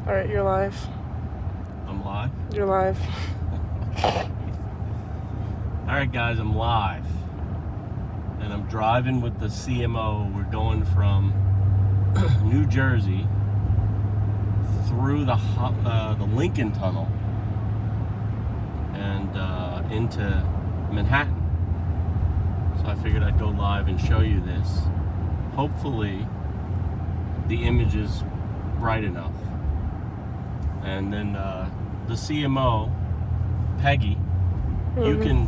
All right, you're live. I'm live? You're live. Alright guys, I'm live. And I'm driving with the CMO. We're going from New Jersey through the Lincoln Tunnel and into Manhattan. So I figured I'd go live and show you this. Hopefully the image is bright enough. And then the CMO, Peggy, you can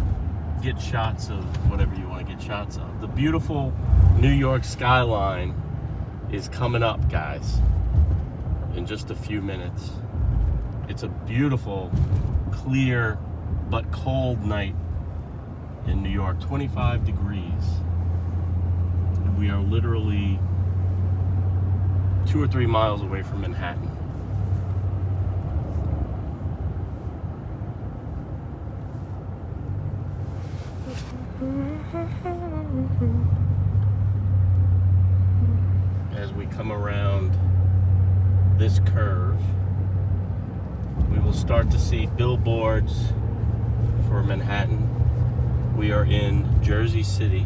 get shots of whatever you want to get shots of. The beautiful New York skyline is coming up, guys, in just a few minutes. It's a beautiful, clear, but cold night in New York, 25 degrees. We are literally 2 or 3 miles away from Manhattan. As we come around this curve, we will start to see billboards for Manhattan. We are in Jersey City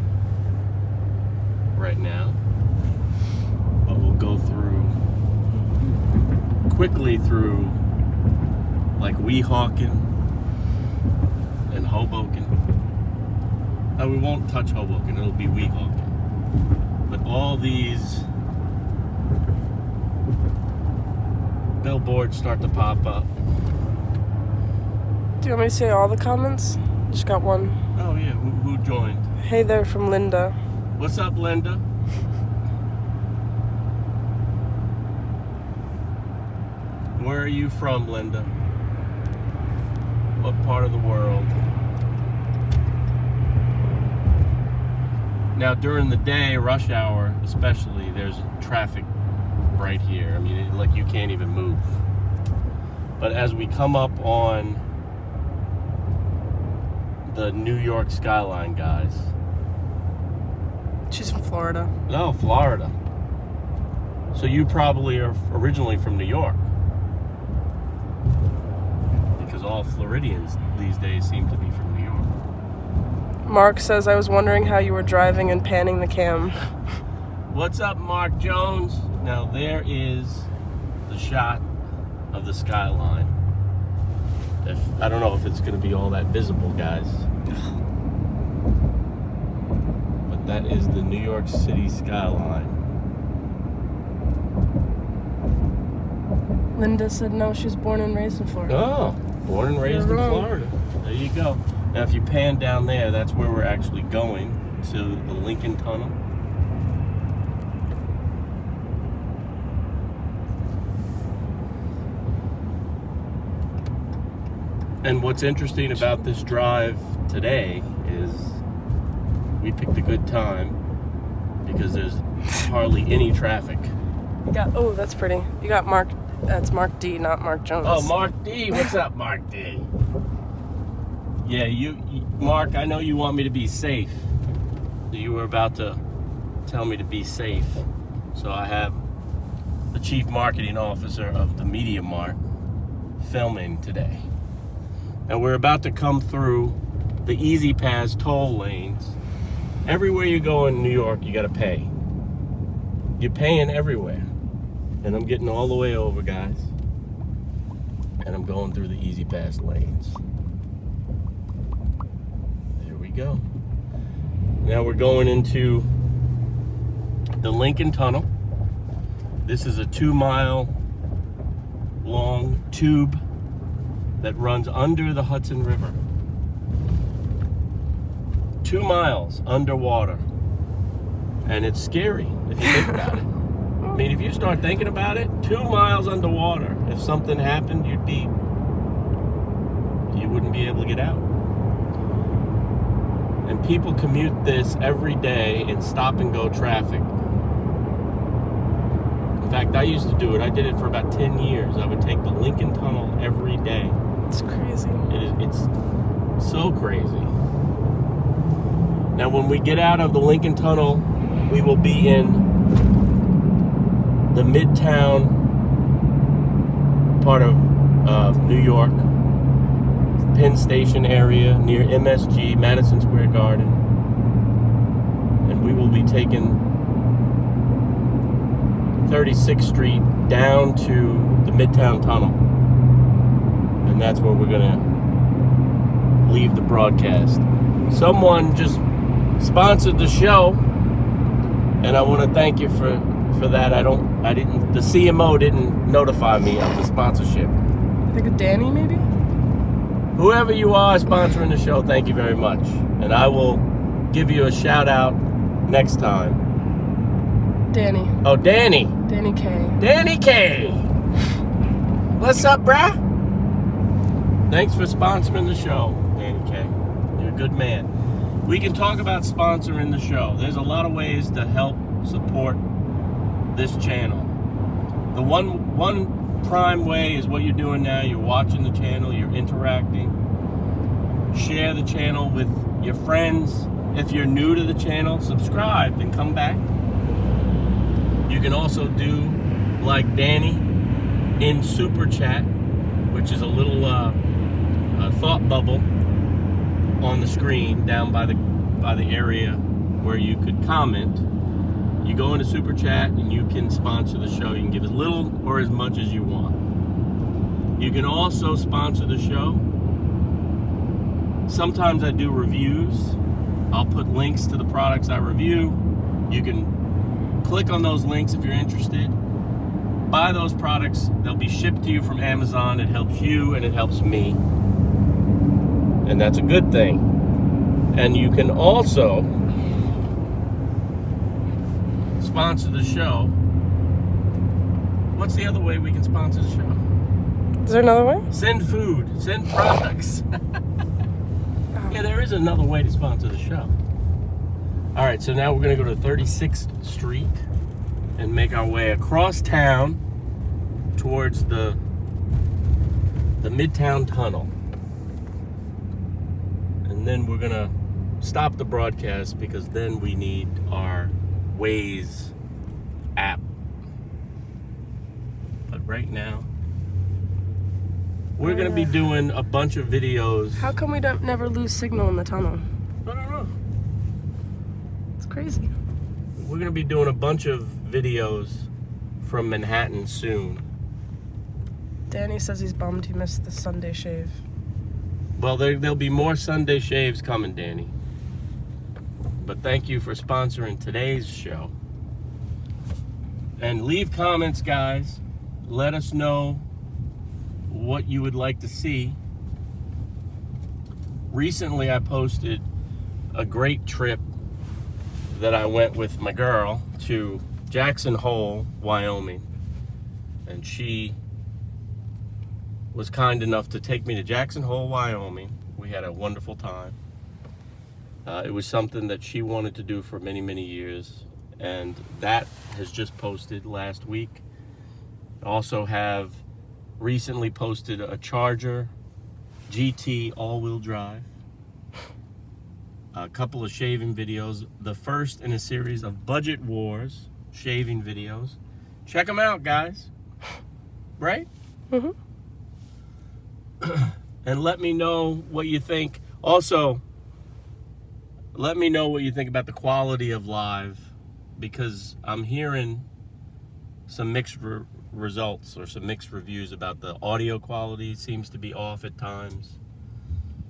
right now, but we'll go quickly through like Weehawken and Hoboken. We won't touch Hoboken, it'll be Weehawken. But all these billboards start to pop up. Do you want me to say all the comments? Just got one. Oh yeah, who joined? Hey there from Linda. What's up, Linda? Where are you from, Linda? What part of the world? Now, during the day, rush hour especially, there's traffic right here. I mean, like you can't even move. But as we come up on the New York skyline, guys. She's from Florida. No, Florida. So you probably are originally from New York. Because all Floridians these days seem to be from New York. Mark says, I was wondering how you were driving and panning the cam. What's up, Mark Jones? Now there is the shot of the skyline. I don't know if it's going to be all that visible, guys. But that is the New York City skyline. Linda said no, she was born and raised in Florida. Oh, born and raised in Florida. There you go. Now if you pan down there, that's where we're actually going, to the Lincoln Tunnel. And what's interesting about this drive today is we picked a good time because there's hardly any traffic. You got, oh, that's pretty. You got Mark, that's Mark D, not Mark Jones. Oh, Mark D. What's up, Mark D? Yeah, Mark, I know you want me to be safe. You were about to tell me to be safe. So I have the Chief Marketing Officer of the Media Mart filming today. And we're about to come through the Easy Pass toll lanes. Everywhere you go in New York, you gotta pay. You're paying everywhere. And I'm getting all the way over, guys. And I'm going through the Easy Pass lanes. There we go. Now we're going into the Lincoln Tunnel. This is a 2-mile long tube that runs under the Hudson River. 2 miles underwater. And it's scary if you think about it. I mean, if you start thinking about it, 2 miles underwater. If something happened, you wouldn't be able to get out. And people commute this every day in stop and go traffic. In fact, I used to do it. I did it for about 10 years. I would take the Lincoln Tunnel every day. It's crazy. It's so crazy. Now, when we get out of the Lincoln Tunnel, we will be in the midtown part of New York, Penn Station area, near MSG, Madison Square Garden. And we will be taking 36th Street down to the Midtown Tunnel. And that's where we're going to leave the broadcast. Someone just sponsored the show, and I want to thank you for that. The CMO didn't notify me of the sponsorship. I think of Danny, maybe? Whoever you are sponsoring the show, thank you very much. And I will give you a shout out next time. Danny. Oh, Danny. Danny K. Danny K. What's up, bruh? Thanks for sponsoring the show, Danny K. You're a good man. We can talk about sponsoring the show. There's a lot of ways to help support this channel. The one prime way is what you're doing now. You're watching the channel, you're interacting. Share the channel with your friends. If you're new to the channel, subscribe and come back. You can also do like Danny in Super Chat, which is a little thought bubble on the screen down by the area where you could comment. You go into Super Chat and you can sponsor the show. You can give as little or as much as you want. You can also sponsor the show. Sometimes I do reviews. I'll put links to the products I review. You can click on those links if you're interested. Buy those products. They'll be shipped to you from Amazon. It helps you and it helps me. And that's a good thing. And you can also sponsor the show. What's the other way we can sponsor the show? Is there another way? Send food. Send products. Yeah, there is another way to sponsor the show. All right, so now we're going to go to 36th Street and make our way across town towards the Midtown Tunnel. And then we're going to stop the broadcast because then we need our Waze app. But right now, we're going to be doing a bunch of videos. How come we don't never lose signal in the tunnel? I don't know. It's crazy. We're going to be doing a bunch of videos from Manhattan soon. Danny says he's bummed he missed the Sunday shave. Well, there'll be more Sunday shaves coming, Danny. But thank you for sponsoring today's show. And leave comments, guys. Let us know what you would like to see. Recently, I posted a great trip that I went with my girl to Jackson Hole, Wyoming. And she was kind enough to take me to Jackson Hole, Wyoming. We had a wonderful time. It was something that she wanted to do for many, many years. And that has just posted last week. Also have recently posted a Charger GT all-wheel drive. A couple of shaving videos. The first in a series of Budget Wars shaving videos. Check them out, guys. Right? Mm-hmm. And let me know what you think. Also, let me know what you think about the quality of live, because I'm hearing some mixed results or some mixed reviews about the audio quality. It seems to be off at times.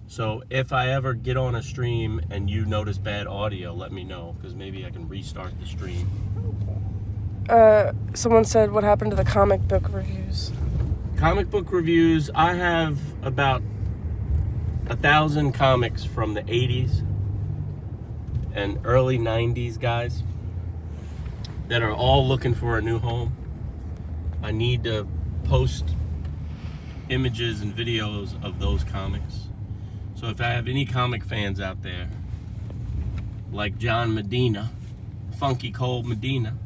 So if I ever get on a stream and you notice bad audio, let me know, because maybe I can restart the stream. Someone said, what happened to the comic book reviews? Comic book reviews, I have about 1,000 comics from the 80s and early 90s, guys, that are all looking for a new home. I need to post images and videos of those comics. So if I have any comic fans out there, like John Medina, Funky Cold Medina,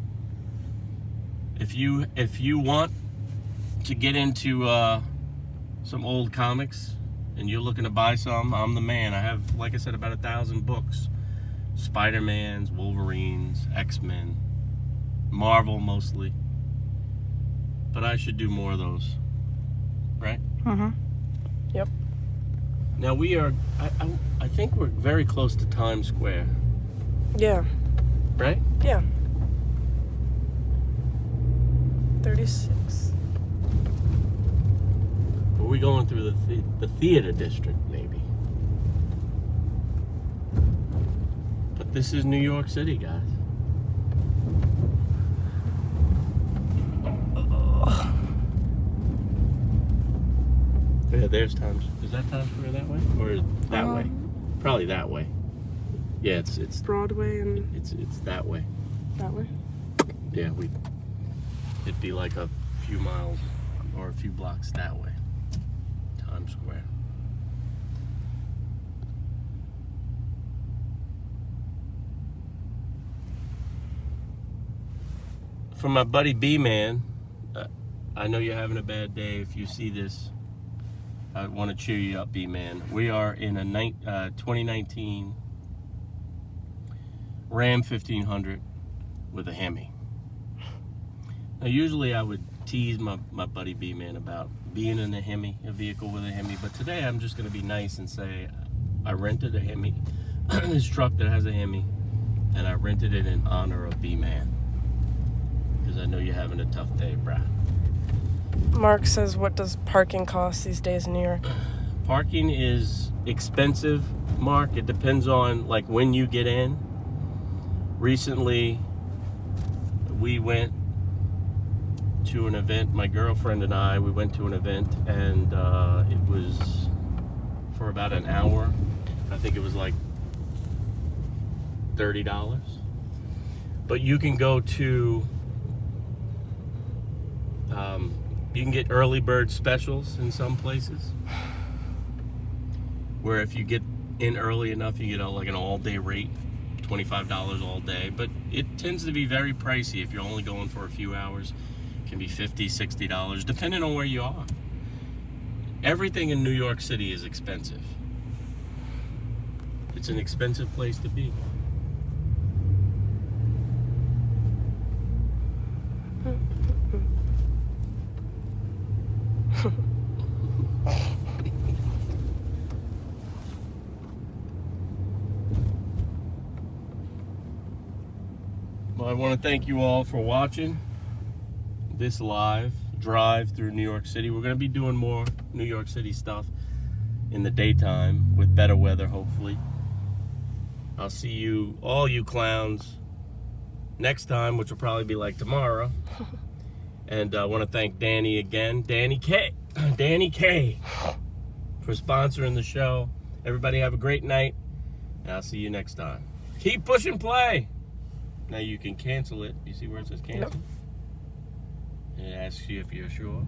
if you want to get into some old comics and you're looking to buy some, I'm the man. I have, like I said, about 1,000 books. Spider-Mans, Wolverines, X-Men, Marvel mostly. But I should do more of those. right? Mm-hmm. Yep. Now we are, I think we're very close to Times Square, Yeah. right? Yeah. 36. Are we going through the theater district, maybe? But this is New York City, guys. Yeah, there's Times. Is that Times Square that way, or that way? Probably that way. Yeah, it's Broadway and it's that way. that way. Yeah, it'd be like a few miles or a few blocks that way. Times Square. For my buddy B-Man, I know you're having a bad day. If you see this, I want to cheer you up, B-Man. We are in a 2019 Ram 1500 with a Hemi. Now, usually I would tease my buddy B-Man about being in a Hemi, a vehicle with a Hemi, but today I'm just going to be nice and say I rented a Hemi, this truck that has a Hemi, and I rented it in honor of B-Man. Because I know you're having a tough day, brah. Mark says, what does parking cost these days in New York? Parking is expensive, Mark. It depends on like when you get in. Recently, we went to an event. My girlfriend and I, we went to an event, and it was for about an hour. I think it was like $30. But you can go to you can get early bird specials in some places, where if you get in early enough, you get like an all-day rate, $25 all day. But it tends to be very pricey if you're only going for a few hours. It can be $50, $60, depending on where you are. Everything in New York City is expensive. It's an expensive place to be. Well, I want to thank you all for watching this live drive through New York City. We're going to be doing more New York City stuff in the daytime with better weather, hopefully. I'll see you, all you clowns, next time, which will probably be like tomorrow. And I want to thank Danny again, Danny K, for sponsoring the show. Everybody have a great night, and I'll see you next time. Keep pushing play. Now you can cancel it. You see where it says cancel? Yep. It asks you if you're sure.